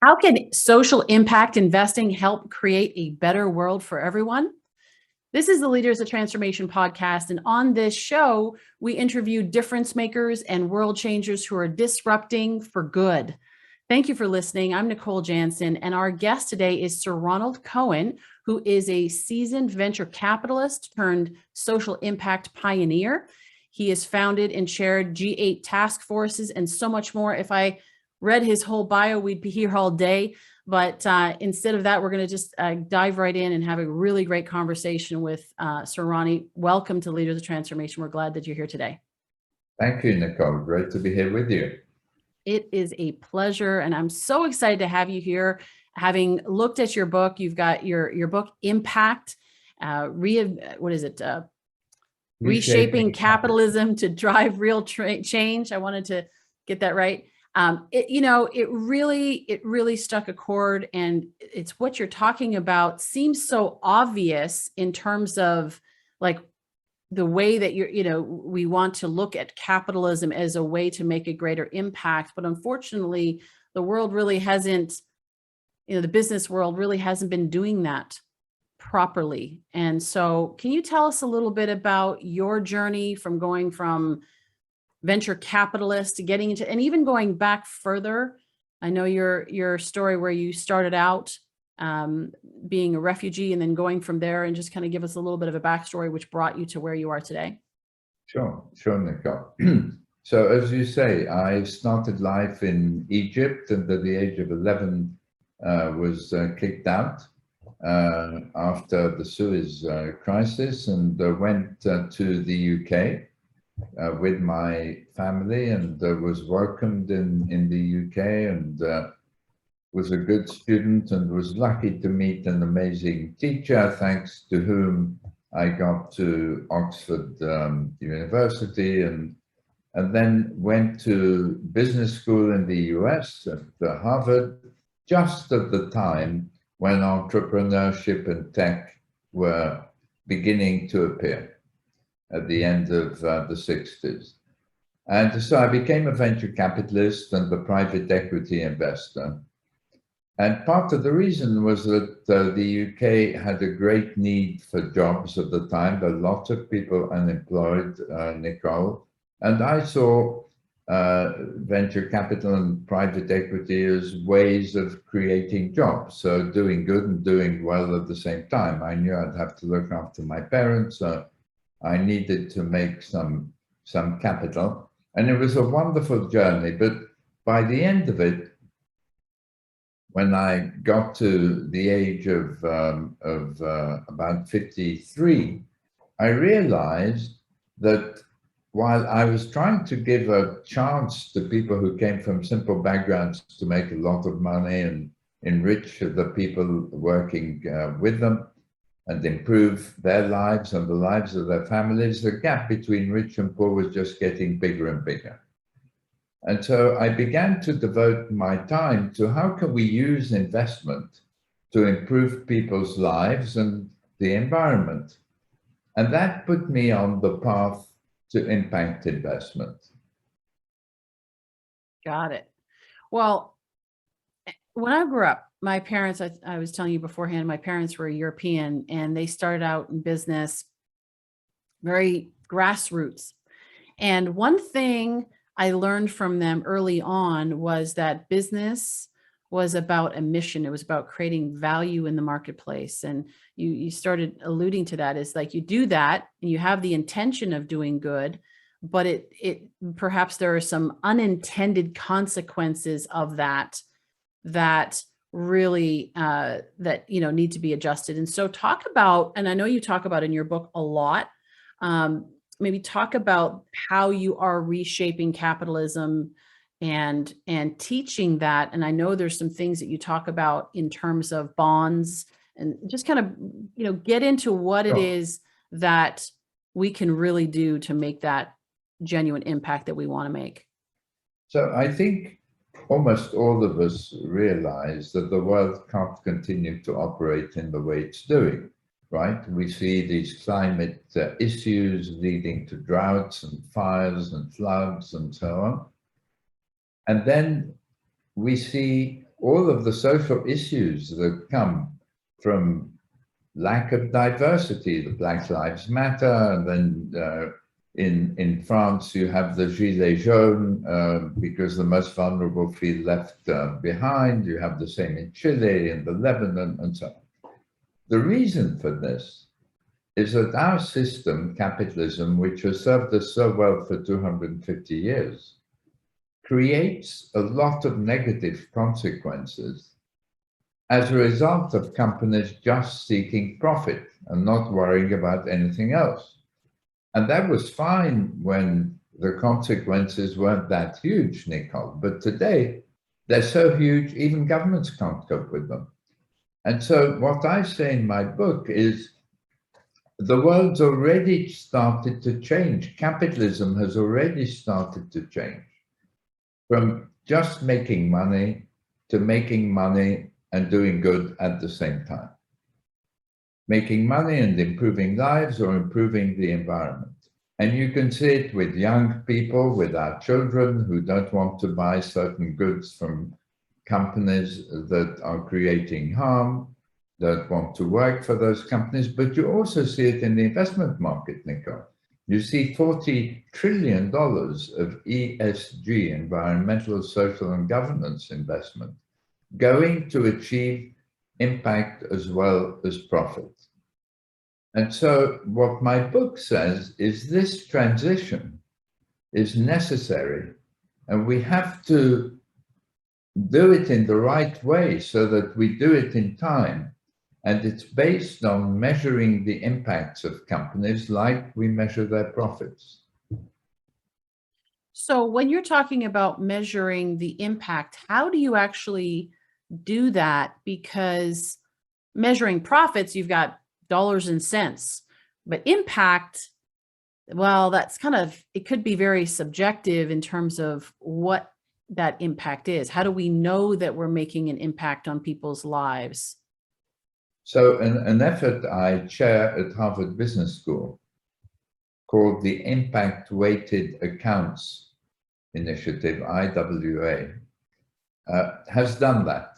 How can social impact investing help create a better world for everyone? This is the Leaders of Transformation podcast. And on this show, we interview difference makers and world changers who are disrupting for good. Thank you for listening. I'm Nicole Jansen, and our guest today is Sir Ronald Cohen, who is a seasoned venture capitalist turned social impact pioneer. He has founded and chaired G8 task forces and so much more. If I read his whole bio, we'd be here all day. But instead of that, we're going to just dive right in and have a really great conversation with Sir Ronnie. Welcome to Leaders of Transformation. We're glad that you're here today. Thank you, Nicole. Great to be here with you. It is a pleasure, and I'm so excited to have you here. Having looked at your book, you've got your book, Impact, Reshaping Capitalism to Drive Real Change. I wanted to get that right. It really struck a chord, and it's what you're talking about seems so obvious in terms of like the way that we want to look at capitalism as a way to make a greater impact. But unfortunately, the world really hasn't, the business world really hasn't been doing that properly. And so can you tell us a little bit about your journey from going from venture capitalist to getting into, and even going back further? I know your story where you started out being a refugee and then going from there, and just kind of give us a little bit of a backstory which brought you to where you are today. Sure, Nicole. So as you say, I started life in Egypt, and at the age of 11 was kicked out after the Suez crisis, and went to the UK with my family, and was welcomed in the UK, and was a good student, and was lucky to meet an amazing teacher, thanks to whom I got to Oxford University, and then went to business school in the US at Harvard, just at the time when entrepreneurship and tech were beginning to appear at the end of the 60s. And so I became a venture capitalist and a private equity investor. And part of the reason was that the UK had a great need for jobs at the time. There were lots of people unemployed, Nicole. And I saw venture capital and private equity as ways of creating jobs. So doing good and doing well at the same time. I knew I'd have to look after my parents. I needed to make some capital. And it was a wonderful journey. But by the end of it, when I got to the age of about 53, I realized that while I was trying to give a chance to people who came from simple backgrounds to make a lot of money and enrich the people working with them and improve their lives and the lives of their families, the gap between rich and poor was just getting bigger and bigger. And so I began to devote my time to how can we use investment to improve people's lives and the environment. And that put me on the path to impact investment. Got it. Well, when I grew up, my parents, I was telling you beforehand, my parents were European, and they started out in business very grassroots. And one thing I learned from them early on was that business was about a mission. It was about creating value in the marketplace. And you started alluding to that, is like you do that and you have the intention of doing good, but it perhaps there are some unintended consequences of that really need to be adjusted. And so talk about, and I know you talk about in your book a lot, maybe talk about how you are reshaping capitalism and teaching that. And I know there's some things that you talk about in terms of bonds, and just kind of, get into what it is that we can really do to make that genuine impact that we want to make. So I think almost all of us realize that the world can't continue to operate in the way it's doing. Right? We see these climate issues leading to droughts and fires and floods and so on. And then we see all of the social issues that come from lack of diversity, the Black Lives Matter, and then in France you have the Gilets jaunes because the most vulnerable feel left behind. You have the same in Chile, in the Lebanon, and so on. The reason for this is that our system, capitalism, which has served us so well for 250 years, creates a lot of negative consequences as a result of companies just seeking profit and not worrying about anything else. And that was fine when the consequences weren't that huge, Nicole, but today they're so huge, even governments can't cope with them. And so what I say in my book is the world's already started to change. Capitalism has already started to change from just making money to making money and doing good at the same time. Making money and improving lives or improving the environment. And you can see it with young people, with our children who don't want to buy certain goods from companies that are creating harm, don't want to work for those companies, but you also see it in the investment market, Nicole. You see $40 trillion of ESG, environmental, social, and governance investment, going to achieve impact as well as profit. And so what my book says is this transition is necessary, and we have to do it in the right way so that we do it in time. And it's based on measuring the impacts of companies like we measure their profits. So when you're talking about measuring the impact, how do you actually do that? Because measuring profits, you've got dollars and cents, but impact, well, that's kind of, it could be very subjective in terms of what that impact is. How do we know that we're making an impact on people's lives? So an effort I chair at Harvard Business School called the Impact Weighted Accounts Initiative, IWA, has done that.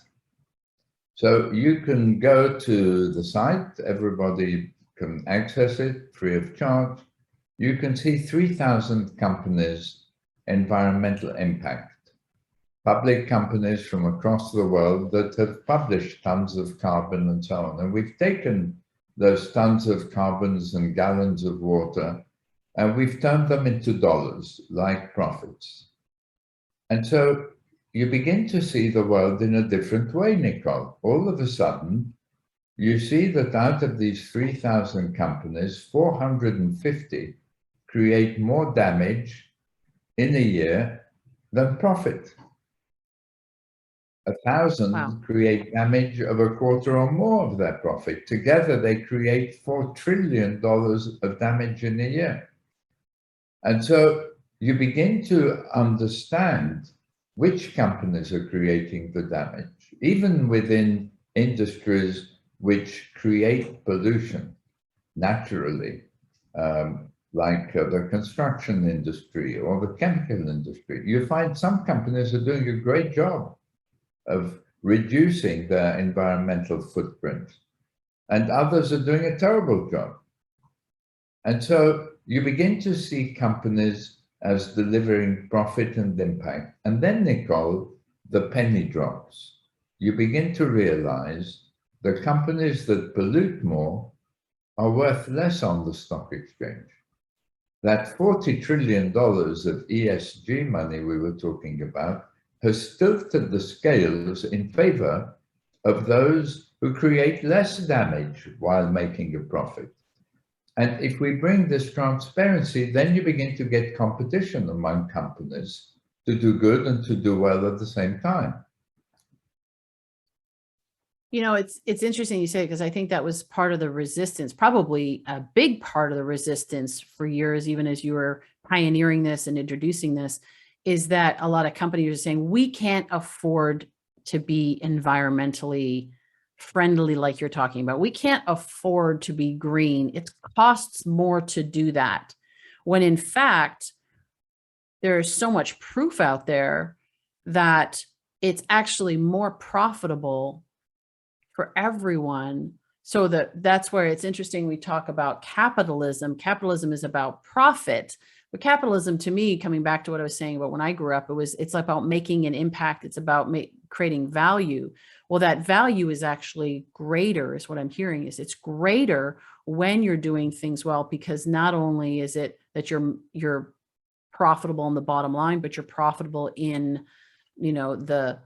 So you can go to the site, everybody can access it free of charge. You can see 3,000 companies' environmental impact. Public companies from across the world that have published tons of carbon and so on. And we've taken those tons of carbons and gallons of water, and we've turned them into dollars, like profits. And so you begin to see the world in a different way, Nicole. All of a sudden, you see that out of these 3,000 companies, 450 create more damage in a year than profit. 1,000 create damage of a quarter or more of their profit. Together, they create $4 trillion of damage in a year. And so you begin to understand which companies are creating the damage, even within industries which create pollution naturally, like the construction industry or the chemical industry. You find some companies are doing a great job of reducing their environmental footprint, and others are doing a terrible job. And so you begin to see companies as delivering profit and impact. And then, Nicole, the penny drops. You begin to realize the companies that pollute more are worth less on the stock exchange. That $40 trillion of ESG money we were talking about has tilted the scales in favor of those who create less damage while making a profit. And if we bring this transparency, then you begin to get competition among companies to do good and to do well at the same time. You know, it's interesting you say it, because I think that was part of the resistance, probably a big part of the resistance for years, even as you were pioneering this and introducing this, is that a lot of companies are saying, we can't afford to be environmentally friendly like you're talking about. We can't afford to be green. It costs more to do that. When in fact, there is so much proof out there that it's actually more profitable for everyone. So that's where it's interesting. We talk about capitalism. Capitalism is about profit. But capitalism, to me, coming back to what I was saying about when I grew up, it's about making an impact. It's about creating value. Well, that value is actually greater, is what I'm hearing, is it's greater when you're doing things well, because not only is it that you're profitable in the bottom line, but you're profitable in, the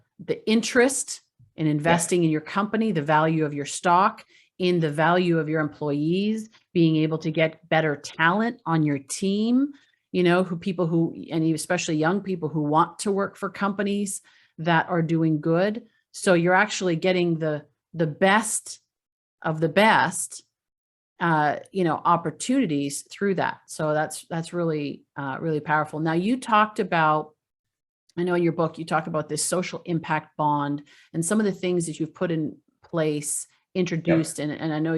interest in investing in your company, the value of your stock, in the value of your employees, being able to get better talent on your team, and especially young people who want to work for companies that are doing good. So you're actually getting the best of the best, opportunities through that. So that's really, really powerful. Now, you talked about, I know in your book, you talk about this social impact bond and some of the things that you've put in place, introduced. And I know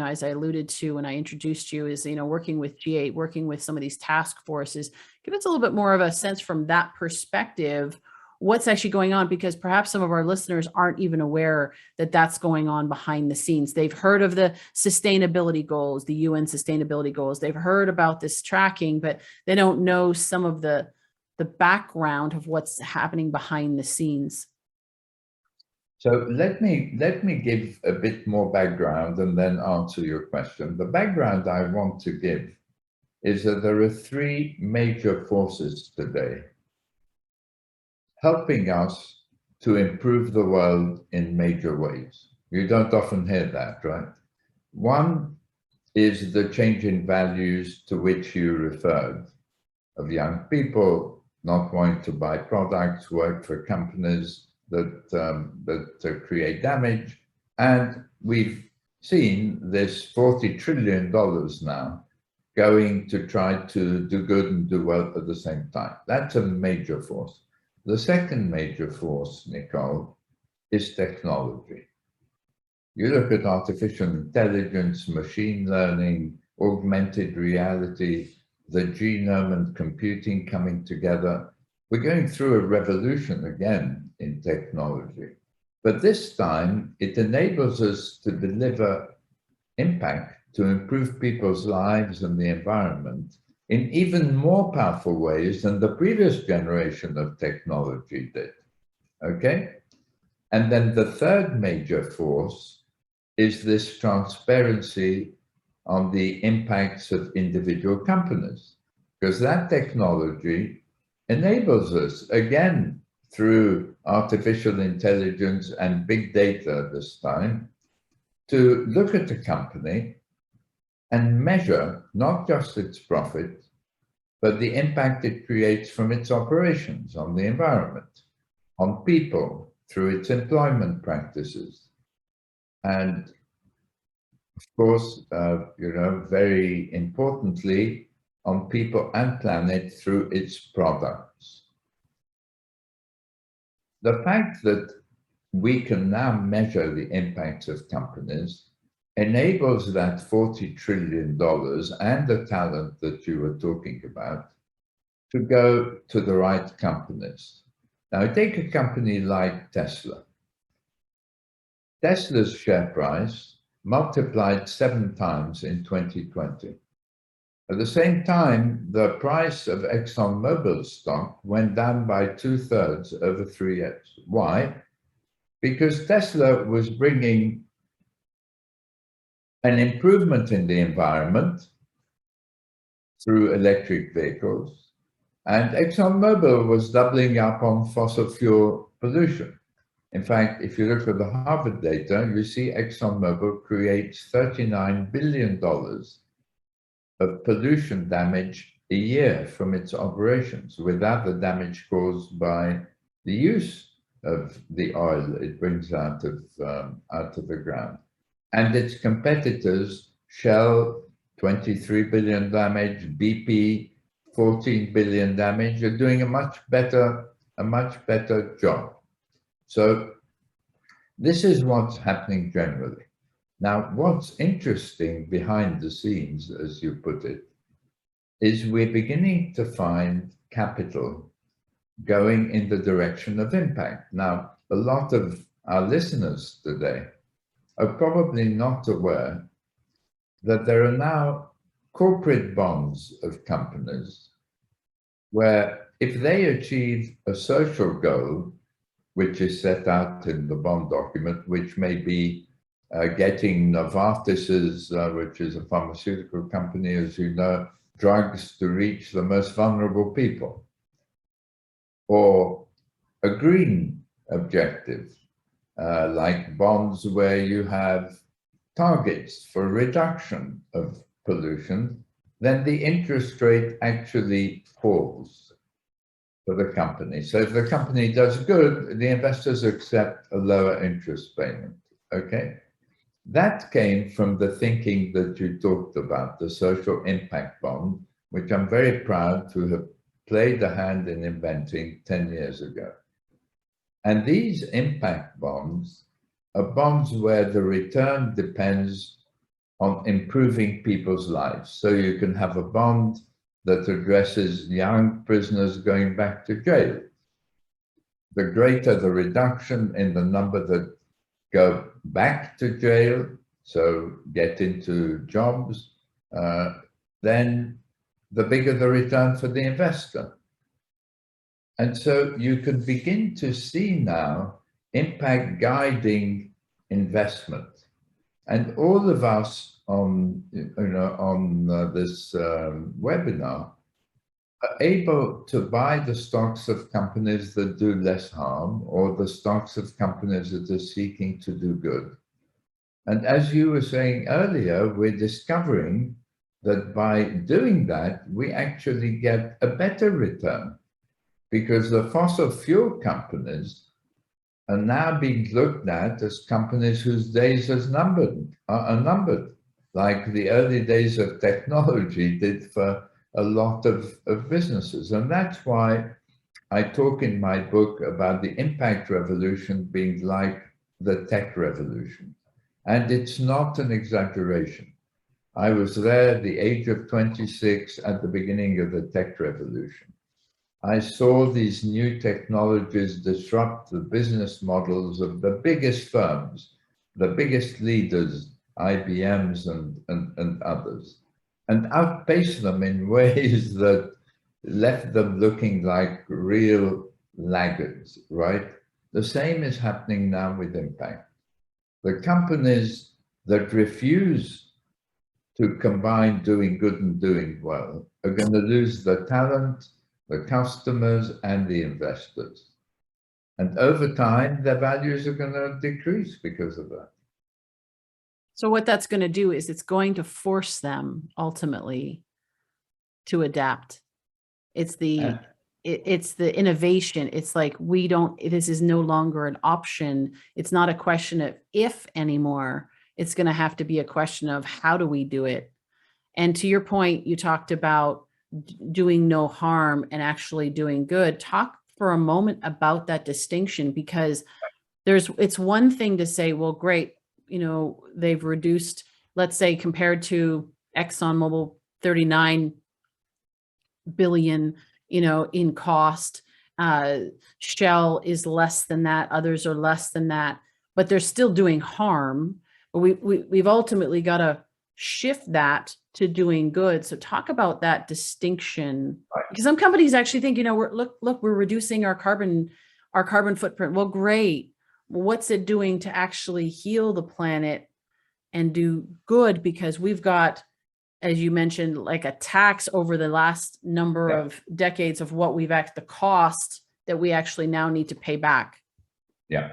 as I alluded to when I introduced you, is, working with G8, working with some of these task forces. Give us a little bit more of a sense from that perspective, what's actually going on, because perhaps some of our listeners aren't even aware that that's going on behind the scenes. They've heard of the sustainability goals, the UN sustainability goals. They've heard about this tracking, but they don't know some of the background of what's happening behind the scenes. So let me give a bit more background and then answer your question. The background I want to give is that there are three major forces today helping us to improve the world in major ways. You don't often hear that, right? One is the change in values to which you referred, of young people not wanting to buy products, work for companies that create damage. And we've seen this $40 trillion now going to try to do good and do well at the same time. That's a major force. The second major force, Nicole, is technology. You look at artificial intelligence, machine learning, augmented reality, the genome and computing coming together. We're going through a revolution again in technology. But this time, it enables us to deliver impact to improve people's lives and the environment in even more powerful ways than the previous generation of technology did, okay? And then the third major force is this transparency on the impacts of individual companies, because that technology enables us, again, through artificial intelligence and big data this time, to look at the company and measure not just its profit, but the impact it creates from its operations on the environment, on people, through its employment practices. And of course, very importantly, on people and planet through its products. The fact that we can now measure the impacts of companies enables that $40 trillion and the talent that you were talking about to go to the right companies. Now, take a company like Tesla. Tesla's share price multiplied 7 times in 2020. At the same time, the price of ExxonMobil stock went down by 2/3 over 3 years. Why? Because Tesla was bringing an improvement in the environment through electric vehicles, and ExxonMobil was doubling up on fossil fuel pollution. In fact, if you look at the Harvard data, you see ExxonMobil creates $39 billion of pollution damage a year from its operations, without the damage caused by the use of the oil it brings out of the ground. And its competitors, Shell, 23 billion damage, BP, 14 billion damage, are doing a much better job. So this is what's happening generally. Now, what's interesting behind the scenes, as you put it, is we're beginning to find capital going in the direction of impact. Now, a lot of our listeners today are probably not aware that there are now corporate bonds of companies where if they achieve a social goal, which is set out in the bond document, which may be getting Novartis's, which is a pharmaceutical company, as you know, drugs to reach the most vulnerable people, or a green objective, like bonds where you have targets for reduction of pollution, then the interest rate actually falls for the company. So if the company does good, the investors accept a lower interest payment, okay? That came from the thinking that you talked about, the social impact bond, which I'm very proud to have played a hand in inventing 10 years ago. And these impact bonds are bonds where the return depends on improving people's lives. So you can have a bond that addresses young prisoners going back to jail. The greater the reduction in the number that go back to jail, so get into jobs, then the bigger the return for the investor. And so you can begin to see now impact guiding investment. And all of us on, this webinar are able to buy the stocks of companies that do less harm, or the stocks of companies that are seeking to do good. And as you were saying earlier, we're discovering that by doing that, we actually get a better return, because the fossil fuel companies are now being looked at as companies whose days are numbered, like the early days of technology did for a lot of businesses. And that's why I talk in my book about the impact revolution being like the tech revolution. And it's not an exaggeration. I was there at the age of 26 at the beginning of the tech revolution. I saw these new technologies disrupt the business models of the biggest firms, the biggest leaders, IBMs and others, and outpace them in ways that left them looking like real laggards, right? The same is happening now with impact. The companies that refuse to combine doing good and doing well are going to lose the talent, the customers, and the investors. And over time, their values are going to decrease because of that. So what that's going to do is it's going to force them ultimately to adapt. It's the innovation. It's like, this is no longer an option. It's not a question of if anymore. It's going to have to be a question of how do we do it? And to your point, you talked about doing no harm and actually doing good. Talk for a moment about that distinction, because it's one thing to say, well, great, they've reduced, let's say, compared to ExxonMobil, 39 billion, in cost. Shell is less than that. Others are less than that, but they're still doing harm. But we've ultimately got to shift that to doing good. So talk about that distinction, because some companies actually think, we're reducing our carbon footprint. Well, great. What's it doing to actually heal the planet and do good? Because we've got, as you mentioned, like a tax over the last number of decades of what the cost that we actually now need to pay back. Yeah.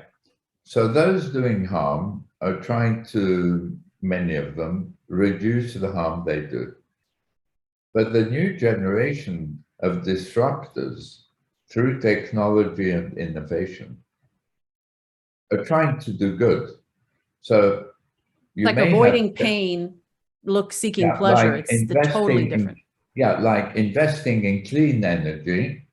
So those doing harm are trying to, many of them, reduce the harm they do. But the new generation of disruptors through technology and innovation are trying to do good. So you like avoiding pain, seeking pleasure. Like it's totally different. Like investing in clean energy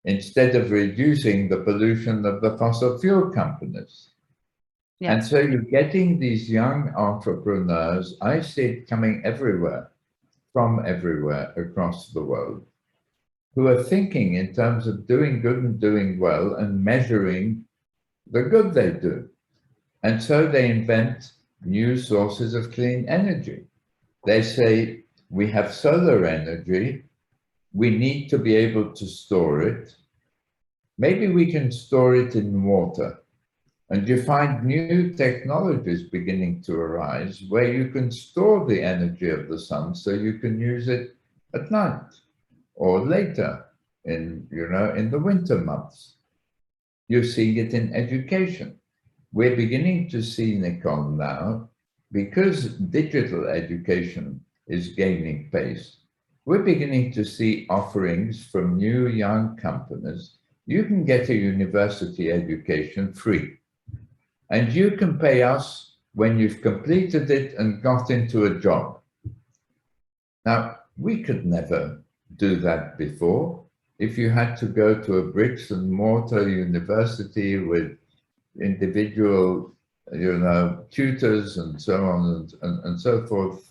instead of reducing the pollution of the fossil fuel companies. Yeah. And so you're getting these young entrepreneurs, I see it coming from everywhere across the world. who are thinking in terms of doing good and doing well and measuring the good they do. And so they invent new sources of clean energy. They say, we have solar energy, we need to be able to store it. Maybe we can store it in water. And you find new technologies beginning to arise where you can store the energy of the sun so you can use it at night or later in the winter months. You're seeing it in education. We're beginning to see, Nicole, now, because digital education is gaining pace, we're beginning to see offerings from new young companies. You can get a university education free, and you can pay us when you've completed it and got into a job. Now, we could never do that before. If you had to go to a bricks and mortar university with individual, tutors and so on and so forth,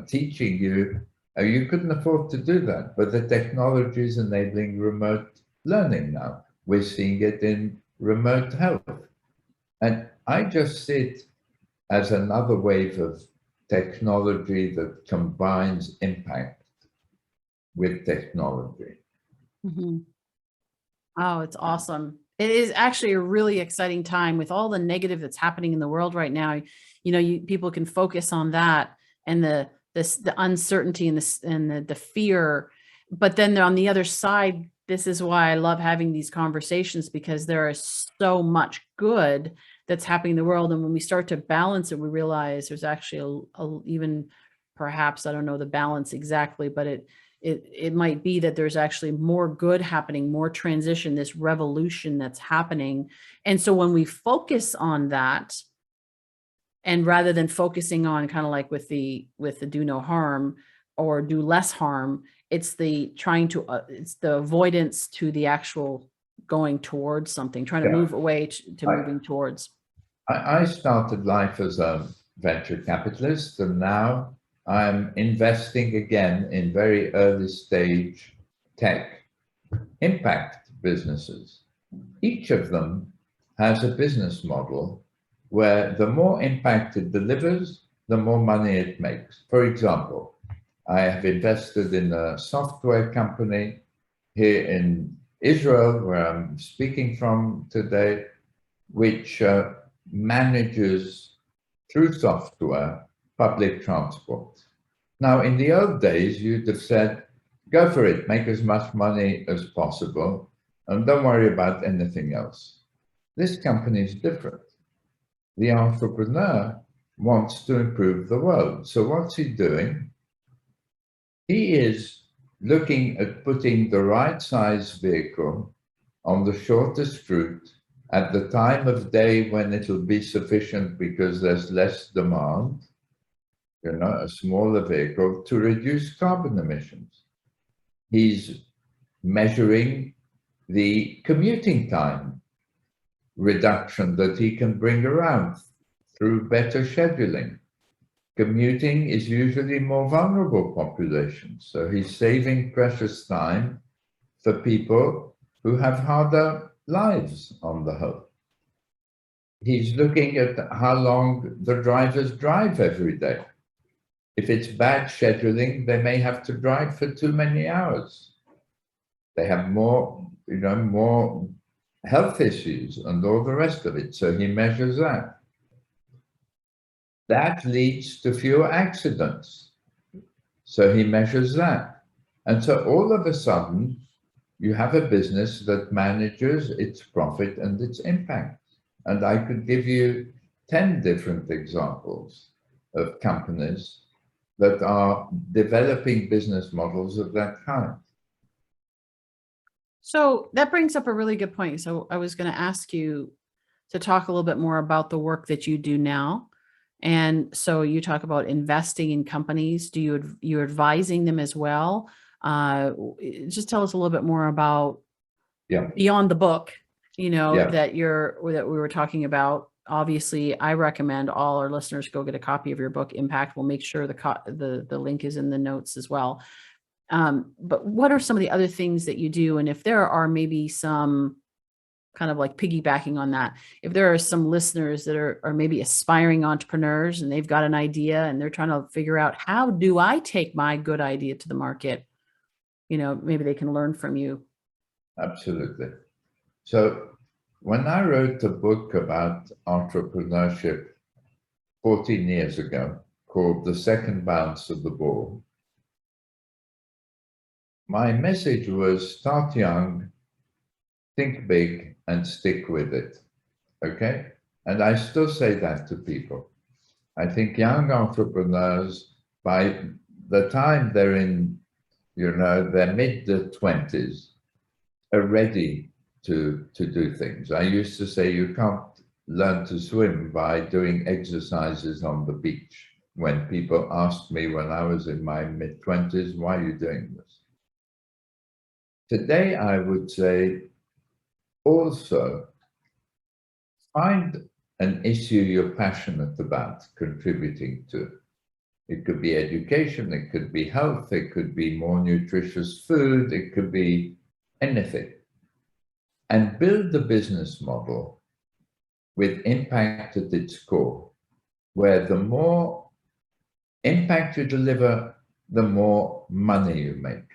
teaching you, you couldn't afford to do that. But the technology is enabling remote learning now. We're seeing it in remote health. And I just see it as another wave of technology that combines impact with technology. Mm-hmm. Oh, it's awesome. It is actually a really exciting time with all the negative that's happening in the world right now. People can focus on that and the uncertainty and the fear. But then on the other side, this is why I love having these conversations, because there is so much good that's happening in the world. And when we start to balance it, we realize there's actually even perhaps, I don't know the balance exactly, but it might be that there's actually more good happening, more transition, this revolution that's happening. And so when we focus on that, and rather than focusing on kind of like with the do no harm or do less harm, it's the it's the avoidance to the actual going towards something, trying to move away to moving towards. I started life as a venture capitalist, and now I'm investing again in very early stage tech impact businesses. Each of them has a business model where the more impact it delivers, the more money it makes. For example, I have invested in a software company here in Israel, where I'm speaking from today, which manages through software public transport. Now, in the old days, you'd have said, go for it, make as much money as possible, and don't worry about anything else. This company is different. The entrepreneur wants to improve the world. So what's he doing? He is looking at putting the right size vehicle on the shortest route at the time of day when it'll be sufficient because there's less demand, a smaller vehicle, to reduce carbon emissions. He's measuring the commuting time reduction that he can bring around through better scheduling. Commuting is usually more vulnerable populations, so he's saving precious time for people who have harder lives on the whole. He's looking at how long the drivers drive every day. If it's bad scheduling, they may have to drive for too many hours. They have more health issues and all the rest of it. So he measures that. That leads to fewer accidents. So he measures that. And so all of a sudden, you have a business that manages its profit and its impact. And I could give you 10 different examples of companies that are developing business models of that kind. So that brings up a really good point. So I was going to ask you to talk a little bit more about the work that you do now. And so you talk about investing in companies. You're advising them as well? Just tell us a little bit more about beyond the book, that we were talking about. Obviously, I recommend all our listeners go get a copy of your book, Impact. We'll make sure the link is in the notes as well. But what are some of the other things that you do? And if there are maybe some kind of like piggybacking on that, if there are some listeners that are maybe aspiring entrepreneurs and they've got an idea and they're trying to figure out, how do I take my good idea to the market? Maybe they can learn from you. Absolutely. So when I wrote a book about entrepreneurship 14 years ago called The Second Bounce of the Ball, my message was start young, think big, and stick with it. Okay? And I still say that to people. I think young entrepreneurs, by the time they're in, their mid-20s, are ready to do things. I used to say you can't learn to swim by doing exercises on the beach. When people asked me when I was in my mid-20s, why are you doing this? Today, I would say also find an issue you're passionate about contributing to. It could be education, it could be health, it could be more nutritious food, it could be anything. And build the business model with impact at its core, where the more impact you deliver, the more money you make.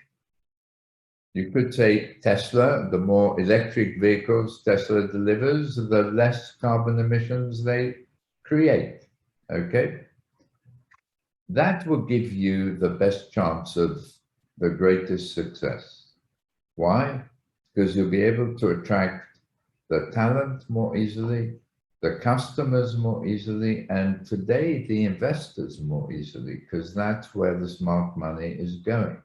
You could say Tesla, the more electric vehicles Tesla delivers, the less carbon emissions they create, okay? That will give you the best chance of the greatest success. Why? Because you'll be able to attract the talent more easily, the customers more easily, and today the investors more easily, because that's where the smart money is going.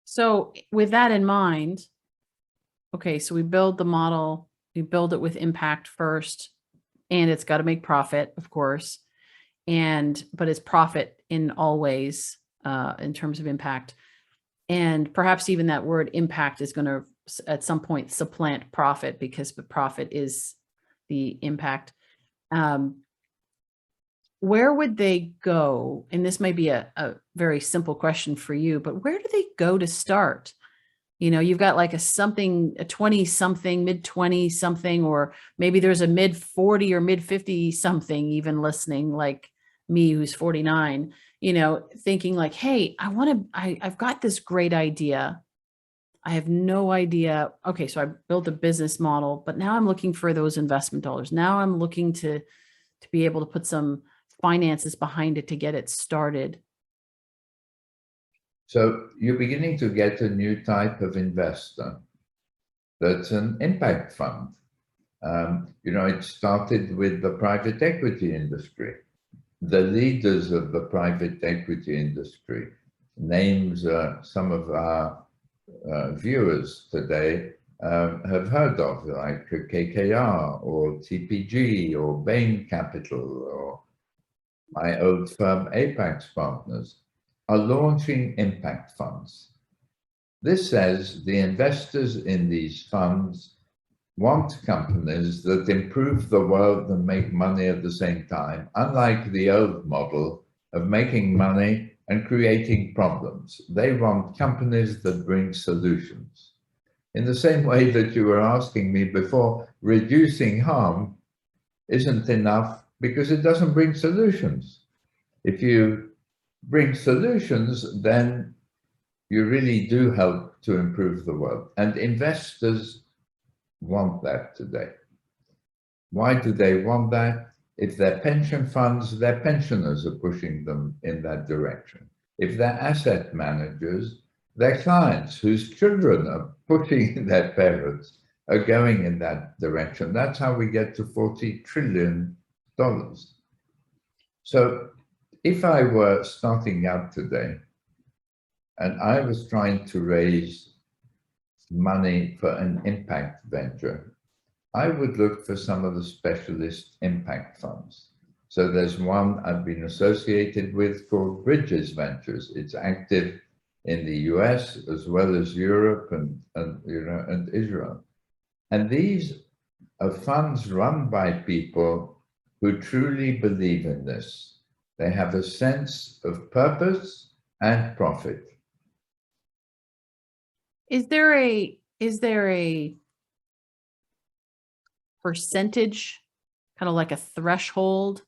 So with that in mind, okay, so we build the model, we build it with impact first, and it's got to make profit, of course, but it's profit in all ways, in terms of impact. And perhaps even that word impact is going to at some point supplant profit, because the profit is the impact. Where would they go? And this may be a very simple question for you, but where do they go to start? You've got like a 20 something, mid 20 something, or maybe there's a mid 40 or mid 50 something even listening, like me, who's 49, thinking like, hey, I've got this great idea. I have no idea. Okay, so I built a business model, but now I'm looking for those investment dollars. Now I'm looking to be able to put some finances behind it to get it started. So you're beginning to get a new type of investor that's an impact fund. It started with the private equity industry. The leaders of the private equity industry, names some of our viewers today have heard of, like KKR or TPG or Bain Capital or my old firm Apex Partners, are launching impact funds. This says the investors in these funds want companies that improve the world and make money at the same time, unlike the old model of making money and creating problems. They want companies that bring solutions. In the same way that you were asking me before, reducing harm isn't enough because it doesn't bring solutions. If you bring solutions, then you really do help to improve the world. And investors want that today. Why do they want that? If they're pension funds, their pensioners are pushing them in that direction. If they're asset managers, their clients whose children are pushing their parents are going in that direction. That's how we get to $40 trillion. So if I were starting out today and I was trying to raise money for an impact venture, I would look for some of the specialist impact funds. So there's one I've been associated with called Bridges Ventures. It's active in the US as well as Europe and Israel. And these are funds run by people who truly believe in this. They have a sense of purpose and profit. Is there a percentage, kind of like a threshold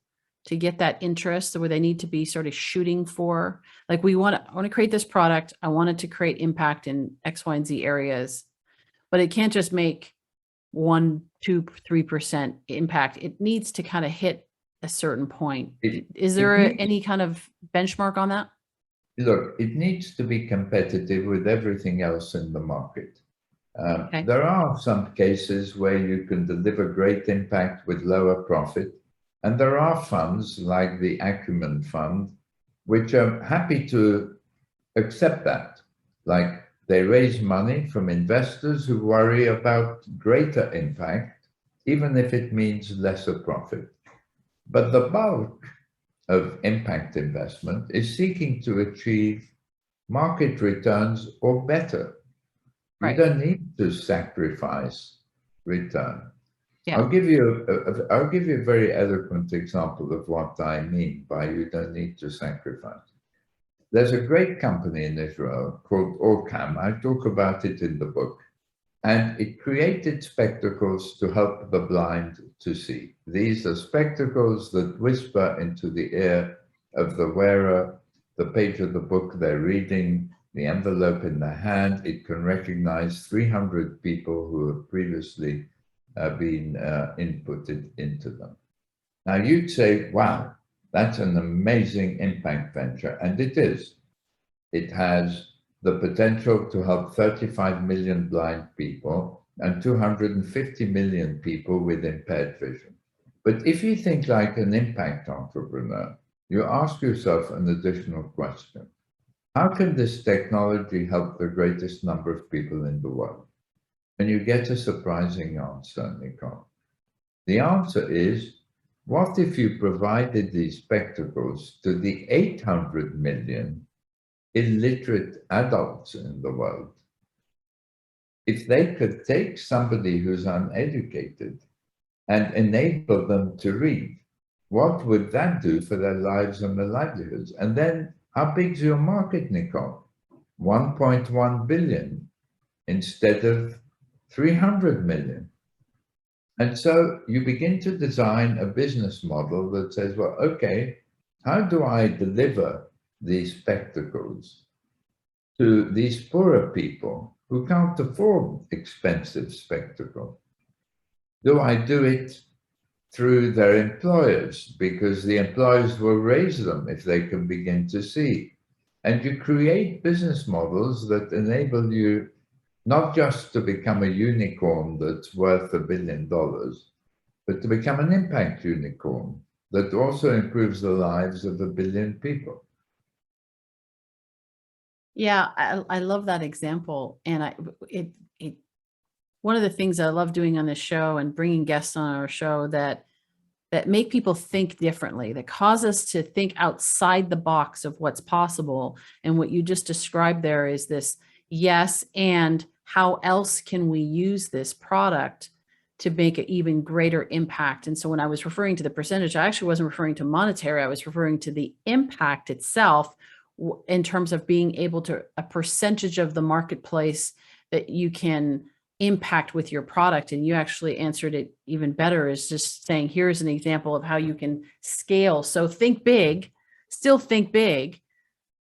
to get that interest, where they need to be sort of shooting for? Like, I want to create this product. I want it to create impact in X, Y, and Z areas, but it can't just make 1, 2, 3% impact. It needs to kind of hit a certain point. Is there any kind of benchmark on that? Look, it needs to be competitive with everything else in the market. Okay. There are some cases where you can deliver great impact with lower profit. And there are funds like the Acumen Fund, which are happy to accept that. Like, they raise money from investors who worry about greater impact, even if it means lesser profit. But the bulk of impact investment is seeking to achieve market returns or better. You don't need to sacrifice return. Yeah. I'll give you a very eloquent example of what I mean by you don't need to sacrifice. There's a great company in Israel called Orcam. I talk about it in the book. And it created spectacles to help the blind to see. These are spectacles that whisper into the ear of the wearer the page of the book they're reading, the envelope in their hand. It can recognize 300 people who have previously been inputted into them. Now you'd say, wow, that's an amazing impact venture. And it is. It has the potential to help 35 million blind people and 250 million people with impaired vision. But if you think like an impact entrepreneur, you ask yourself an additional question. How can this technology help the greatest number of people in the world? And you get a surprising answer, Nicole. The answer is, what if you provided these spectacles to the 800 million illiterate adults in the world? If they could take somebody who's uneducated and enable them to read, what would that do for their lives and their livelihoods? And then, how big's your market, Nicole? 1.1 billion instead of 300 million. And so you begin to design a business model that says, well, okay, how do I deliver these spectacles to these poorer people who can't afford expensive spectacles? Do I do it through their employers, because the employers will raise them if they can begin to see? And you create business models that enable you not just to become a unicorn that's worth $1 billion, but to become an impact unicorn that also improves the lives of 1 billion people. Yeah, I love that example. And one of the things I love doing on this show and bringing guests on our show that make people think differently, that cause us to think outside the box of what's possible. And what you just described there is this, yes, and how else can we use this product to make an even greater impact? And so when I was referring to the percentage, I actually wasn't referring to monetary, I was referring to the impact itself in terms of being able to, a percentage of the marketplace that you can impact with your product. And you actually answered it even better, is just saying, here's an example of how you can scale. So think big, still think big,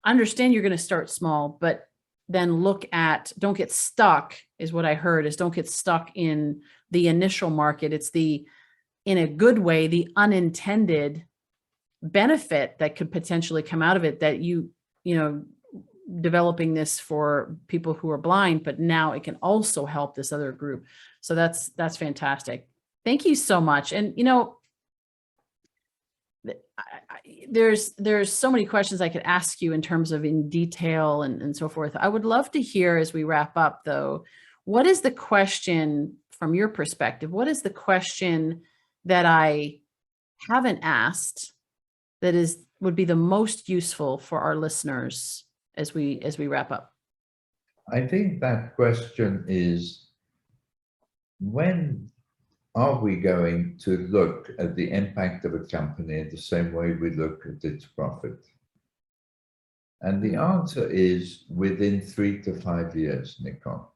understand you're going to start small, but then look at, don't get stuck, is what I heard, is don't get stuck in the initial market. It's the, in a good way, the unintended benefit that could potentially come out of it, that you know, developing this for people who are blind, but now it can also help this other group. So that's fantastic. Thank you so much. And, you know, there's so many questions I could ask you in terms of in detail and so forth. I would love to hear, as we wrap up though, what is the question from your perspective? What is the question that I haven't asked that would be the most useful for our listeners as we wrap up? I think that question is, when are we going to look at the impact of a company the same way we look at its profit? And the answer is within 3 to 5 years, Nicole.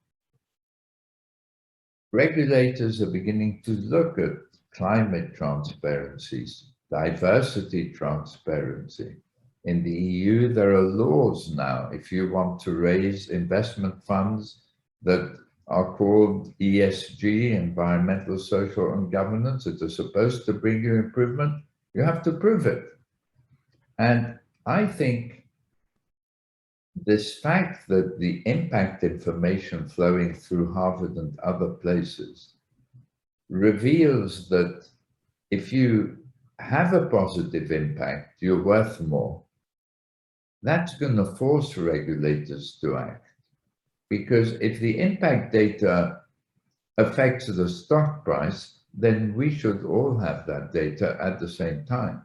Regulators are beginning to look at climate transparencies, diversity transparency. In the EU, there are laws now. If you want to raise investment funds that are called ESG, environmental, social, and governance, that are supposed to bring you improvement, you have to prove it. And I think this fact that the impact information flowing through Harvard and other places reveals that if you have a positive impact, you're worth more. That's going to force regulators to act. Because if the impact data affects the stock price, then we should all have that data at the same time.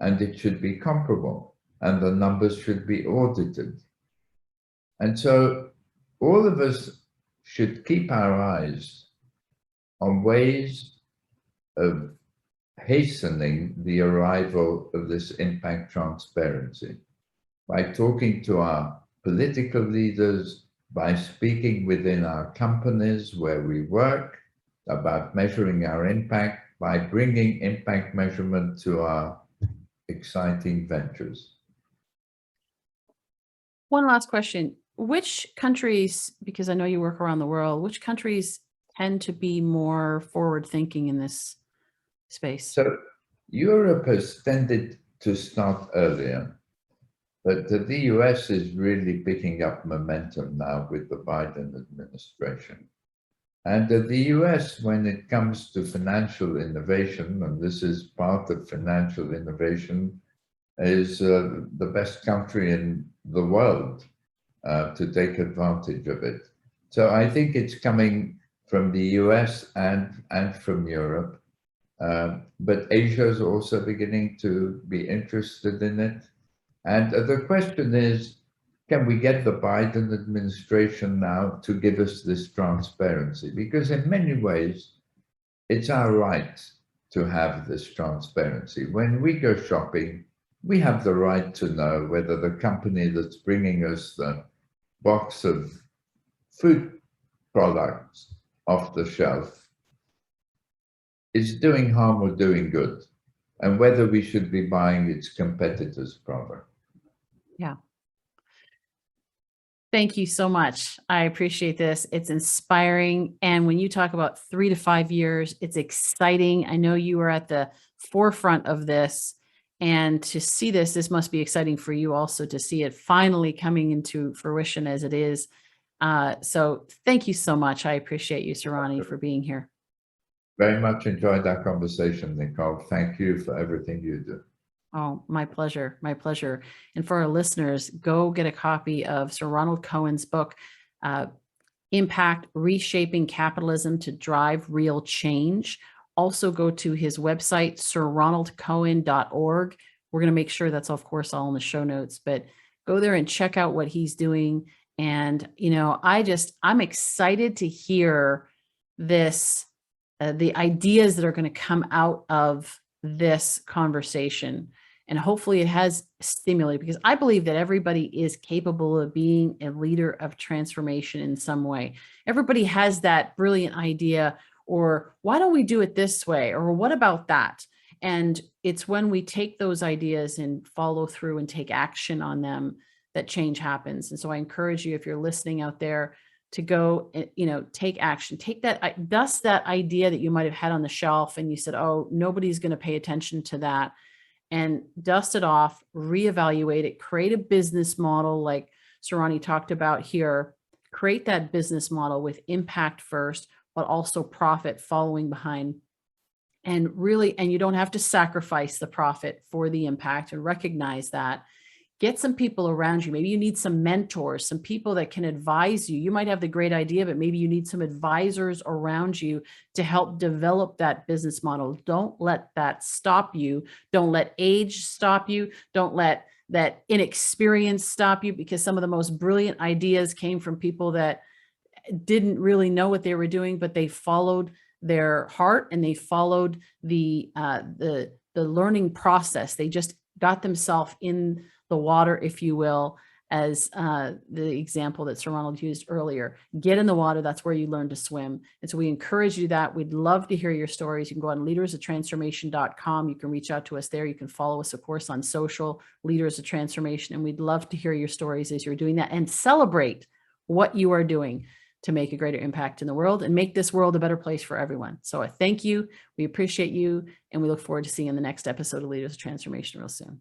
And it should be comparable, and the numbers should be audited. And so all of us should keep our eyes on ways of hastening the arrival of this impact transparency by talking to our political leaders, by speaking within our companies where we work about measuring our impact, by bringing impact measurement to our exciting ventures. One last question. Which countries, because I know you work around the world, which countries tend to be more forward thinking in this space? So Europe has tended to start earlier, but the US is really picking up momentum now with the Biden administration. And the US, when it comes to financial innovation, and this is part of financial innovation, is the best country in the world to take advantage of it. So I think it's coming from the US and from Europe. But Asia is also beginning to be interested in it. And the question is, can we get the Biden administration now to give us this transparency? Because in many ways, it's our right to have this transparency. When we go shopping, we have the right to know whether the company that's bringing us the box of food products off the shelf is doing harm or doing good, and whether we should be buying its competitors' product. Yeah. Thank you so much. I appreciate this. It's inspiring. And when you talk about 3 to 5 years, it's exciting. I know you are at the forefront of this. And to see this must be exciting for you also to see it finally coming into fruition as it is. So thank you so much. I appreciate you, Sarani, for being here. Very much enjoyed that conversation, Nicole. Thank you for everything you do. Oh, my pleasure. My pleasure. And for our listeners, go get a copy of Sir Ronald Cohen's book, Impact, Reshaping Capitalism to Drive Real Change. Also go to his website, sirronaldcohen.org. We're going to make sure that's, of course, all in the show notes, but go there and check out what he's doing. And, you know, I'm excited to hear this, the ideas that are going to come out of this conversation. And hopefully it has stimulated, because I believe that everybody is capable of being a leader of transformation in some way. Everybody has that brilliant idea, or why don't we do it this way? Or what about that? And it's when we take those ideas and follow through and take action on them that change happens. And so I encourage you, if you're listening out there, to go, you know, take action, take that, dust that idea that you might have had on the shelf and you said, oh, nobody's going to pay attention to that, and dust it off, reevaluate it, create a business model like Sarani talked about here, create that business model with impact first, but also profit following behind. And really, and you don't have to sacrifice the profit for the impact, and recognize that. Get some people around you. Maybe you need some mentors, some people that can advise you. You might have the great idea, but maybe you need some advisors around you to help develop that business model. Don't let that stop you. Don't let age stop you. Don't let that inexperience stop you, because some of the most brilliant ideas came from people that didn't really know what they were doing, but they followed their heart and they followed the learning process. They just got themselves in the water, if you will, as the example that Sir Ronald used earlier. Get in the water. That's where you learn to swim. And so we encourage you that. We'd love to hear your stories. You can go on leadersoftransformation.com. You can reach out to us there. You can follow us, of course, on social, Leaders of Transformation. And we'd love to hear your stories as you're doing that, and celebrate what you are doing to make a greater impact in the world and make this world a better place for everyone. So I thank you. We appreciate you. And we look forward to seeing you in the next episode of Leaders of Transformation real soon.